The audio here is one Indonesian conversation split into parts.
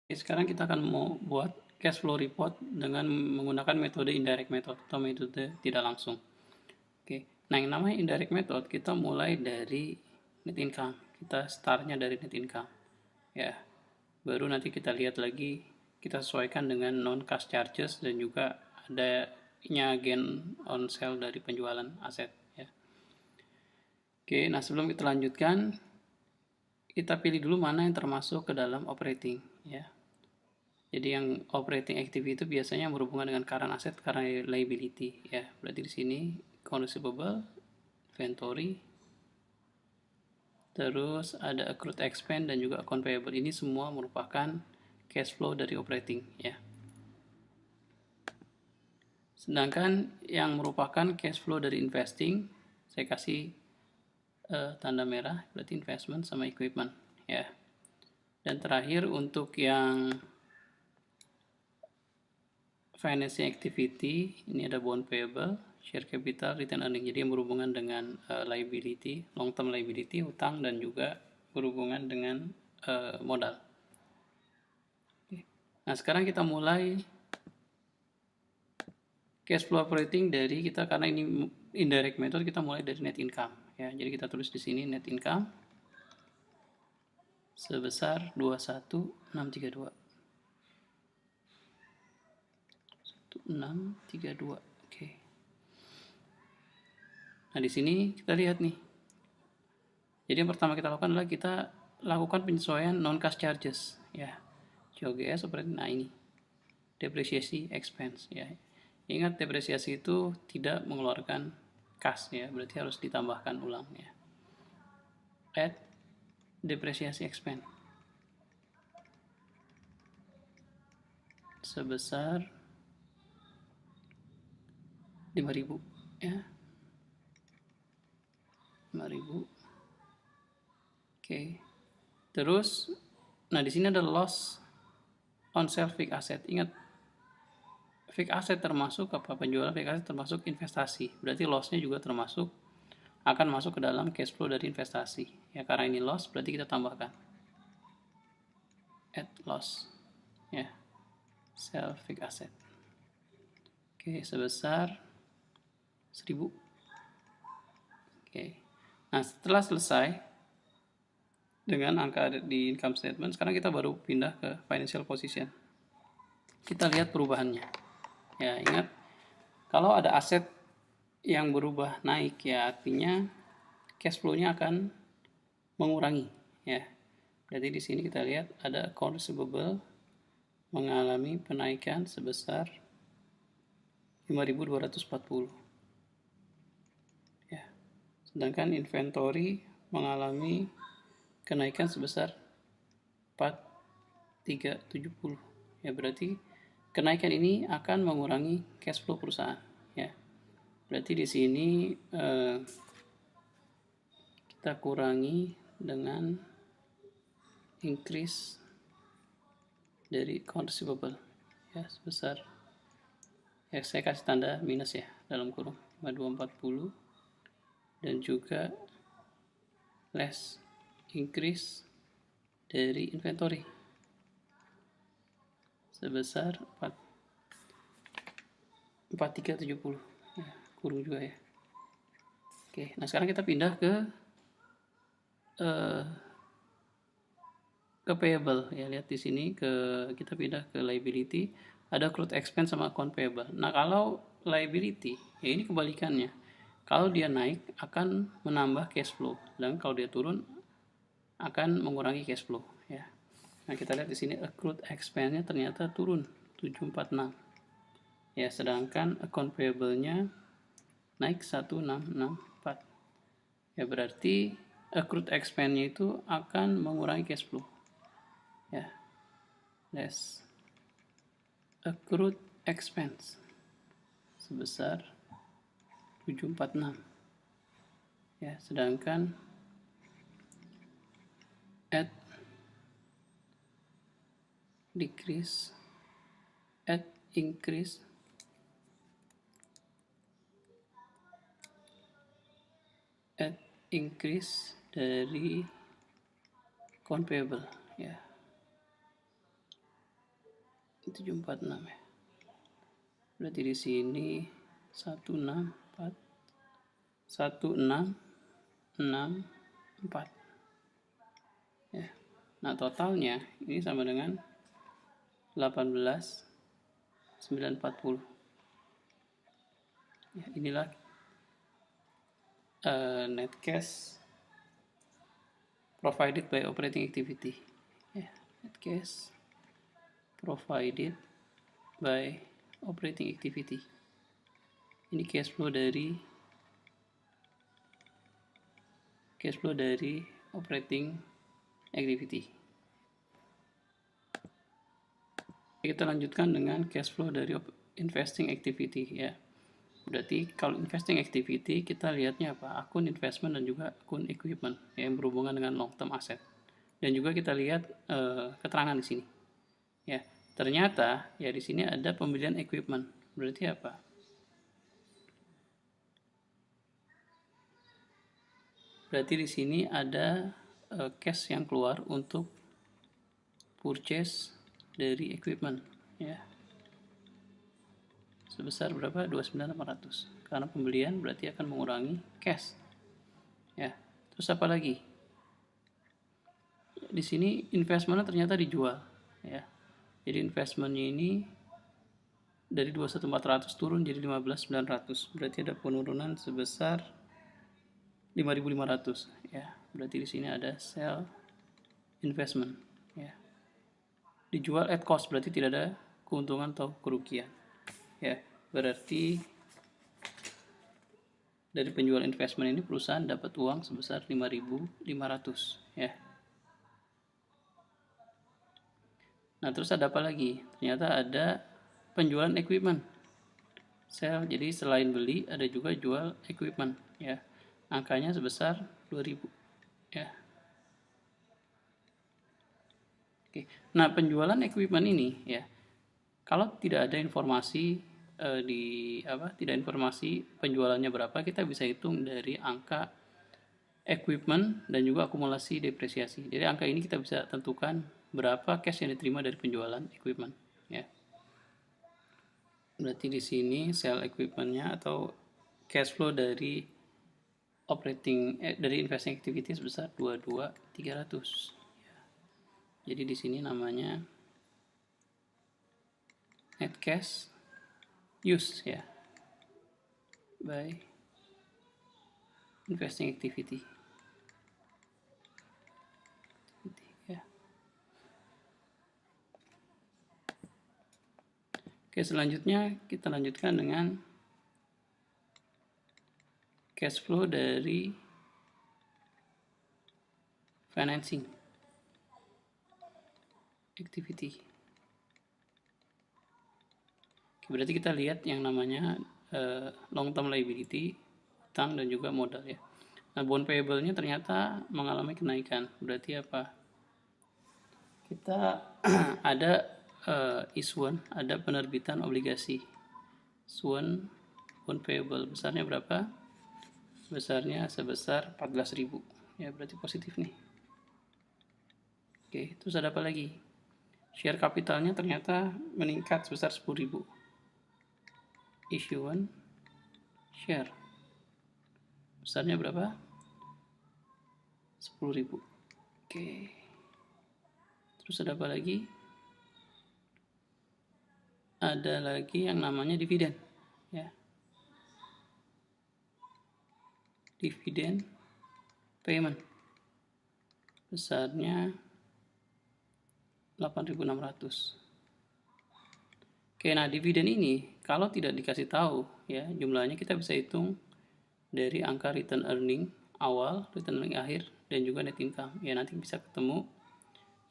Sekarang kita akan mau buat cash flow report dengan menggunakan metode indirect method atau metode tidak langsung. Oke, nah yang namanya indirect method kita mulai dari net income. Kita startnya dari net income. Ya, baru nanti kita lihat lagi, kita sesuaikan dengan non cash charges dan juga adanya gain on sale dari penjualan aset. Ya. Oke, nah sebelum kita lanjutkan, kita pilih dulu mana yang termasuk ke dalam operating. Ya. Jadi yang operating activity itu biasanya berhubungan dengan current asset, current liability ya. Berarti di sini account receivable, inventory, terus ada accrued expense dan juga account payable. Ini semua merupakan cash flow dari operating ya. Sedangkan yang merupakan cash flow dari investing, saya kasih tanda merah, berarti investment sama equipment ya. Dan terakhir untuk yang financing activity, ini ada bond payable, share capital, return earning. Jadi yang berhubungan dengan liability, long term liability, hutang, dan juga berhubungan dengan modal. Nah sekarang kita mulai cash flow operating dari kita, karena ini indirect method, kita mulai dari net income ya. Jadi kita tulis di sini net income sebesar 21632. 1632. Oke. Nah, di sini kita lihat nih. Jadi yang pertama kita lakukan adalah kita lakukan penyesuaian non cash charges ya. COGS operating, nah ini depresiasi expense ya. Ingat depresiasi itu tidak mengeluarkan cash ya, berarti harus ditambahkan ulang ya. Add depresiasi expense sebesar 5.000 ya. 5.000. Oke. Terus nah di sini ada loss on sale fixed asset. Ingat fixed asset termasuk apa? Penjualan fixed asset termasuk investasi. Berarti loss-nya juga termasuk akan masuk ke dalam cash flow dari investasi. Ya karena ini loss berarti kita tambahkan add loss ya. Sell fixed asset. Oke, sebesar 1.000. Oke. Nah, setelah selesai dengan angka di income statement, sekarang kita baru pindah ke financial position. Kita lihat perubahannya. Ya, ingat kalau ada aset yang berubah naik ya artinya cash flow-nya akan mengurangi ya. Berarti di sini kita lihat ada account receivable mengalami penaikan sebesar 5.240 ya. Sedangkan inventory mengalami kenaikan sebesar 4.370 ya, berarti kenaikan ini akan mengurangi cash flow perusahaan ya. Berarti di sini kita kurangi dengan increase dari account receivable ya sebesar ya, saya kasih tanda minus ya dalam kurung 5240, dan juga less increase dari inventory sebesar 4370 ya, kurung juga ya. Oke, nah sekarang kita pindah ke payable ya. Lihat di sini kita pindah ke liability, ada accrued expense sama account payable. Nah, kalau liability ya ini kebalikannya. Kalau dia naik akan menambah cash flow, dan kalau dia turun akan mengurangi cash flow ya. Nah, kita lihat di sini accrued expense-nya ternyata turun 746. Ya, sedangkan account payable-nya naik 1664. Ya, berarti accrued expense-nya itu akan mengurangi cash flow. Ya. Less accrued expense sebesar 746. Ya, sedangkan add decrease add increase add increase dari account payable ya. 746 ya. Berarti di sini 164 1664 ya. Nah, totalnya ini sama dengan 18.940 ya. Inilah net cash provided by operating activity ya. Net cash provided by operating activity. Ini cash flow dari operating activity. Kita lanjutkan dengan cash flow dari investing activity ya. Berarti kalau investing activity kita lihatnya apa? Akun investment dan juga akun equipment yang berhubungan dengan long term asset. Dan juga kita lihat keterangan di sini. Ya, ternyata ya di sini ada pembelian equipment. Berarti apa? Berarti di sini ada cash yang keluar untuk purchase dari equipment ya. Sebesar berapa? 29.800. Karena pembelian berarti akan mengurangi cash. Ya. Terus apa lagi? Di sini investmentnya ternyata dijual ya. Jadi investmentnya ini dari 21.400 turun jadi 15.900. Berarti ada penurunan sebesar 5.500 ya. Berarti di sini ada sell investment ya. Dijual at cost berarti tidak ada keuntungan atau kerugian. Ya, berarti dari penjual investment ini perusahaan dapat uang sebesar 5.500 ya. Nah, terus ada apa lagi? Ternyata ada penjualan equipment. Sell, jadi selain beli ada juga jual equipment ya. Angkanya sebesar 2.000 ya. Oke. Nah, penjualan equipment ini ya. Kalau tidak ada informasi tidak informasi penjualannya berapa, kita bisa hitung dari angka equipment dan juga akumulasi depresiasi. Jadi angka ini kita bisa tentukan berapa cash yang diterima dari penjualan equipment ya. Berarti di sini sell equipmentnya atau cash flow dari dari investing activity sebesar 22.300 ya. Jadi di sini namanya net cash use ya by investing activity ya. Oke, selanjutnya kita lanjutkan dengan cash flow dari financing activity. Oke, berarti kita lihat yang namanya long term liability, utang dan juga modal ya. Nah, bond payable-nya ternyata mengalami kenaikan. Berarti apa? Kita ada issuance, ada penerbitan obligasi. Issuance bond payable besarnya berapa? Besarnya sebesar 14.000. Ya, berarti positif nih. Oke, terus ada apa lagi? Share capitalnya ternyata meningkat sebesar 10.000. Issuance share besarnya berapa? 10.000. Oke. Terus ada apa lagi? Ada lagi yang namanya dividen ya. Dividen payment besarnya 8.600. Oke, nah dividen ini kalau tidak dikasih tahu ya jumlahnya, kita bisa hitung dari angka return earning awal, return earning akhir, dan juga net income ya. Nanti bisa ketemu.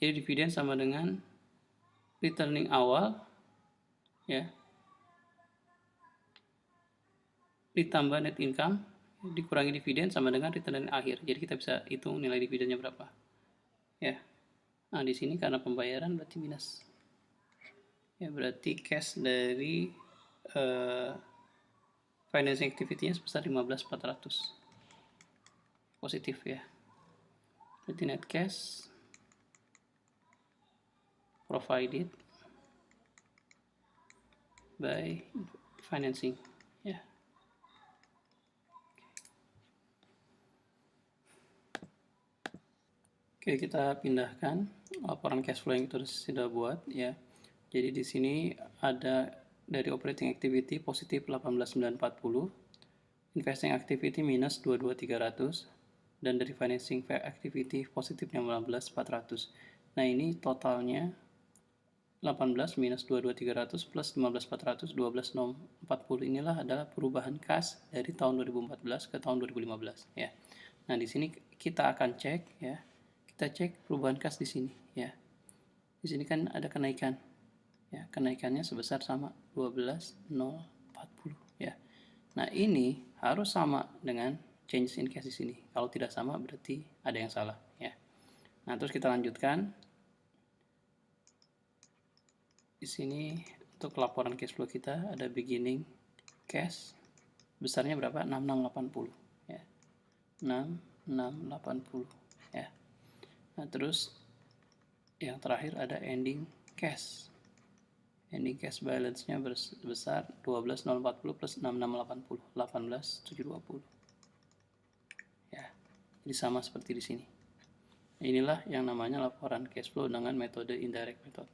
Jadi dividen sama dengan return earning awal ya ditambah net income dikurangi dividen sama dengan return earning akhir. Jadi kita bisa hitung nilai dividennya berapa ya. Nah, di sini karena pembayaran berarti minus ya, berarti cash dari financing activity-nya sebesar 15.400 positif ya. Berarti net cash provided by financing ya. Oke, kita pindahkan laporan cash flow yang kita sudah buat ya. Jadi di sini ada dari operating activity positif 18.940, investing activity minus 22.300, dan dari financing activity positif 15.400. Nah, ini totalnya 18 minus 22.300 plus 15.400 12.040. Inilah adalah perubahan kas dari tahun 2014 ke tahun 2015 ya. Nah, di sini kita akan cek ya. Kita cek perubahan kas di sini ya. Di sini kan ada kenaikan. Ya, kenaikannya sebesar sama 12.040 ya. Nah, ini harus sama dengan changes in cash di sini. Kalau tidak sama berarti ada yang salah ya. Nah, terus kita lanjutkan. Di sini untuk laporan cash flow kita ada beginning cash besarnya berapa? 6680 ya. 6680 ya. Nah, terus yang terakhir ada ending cash. Ending cash balance-nya besar 12.040 plus 6680 18.720 ya. Jadi sama seperti di sini. Inilah yang namanya laporan cash flow dengan metode indirect method.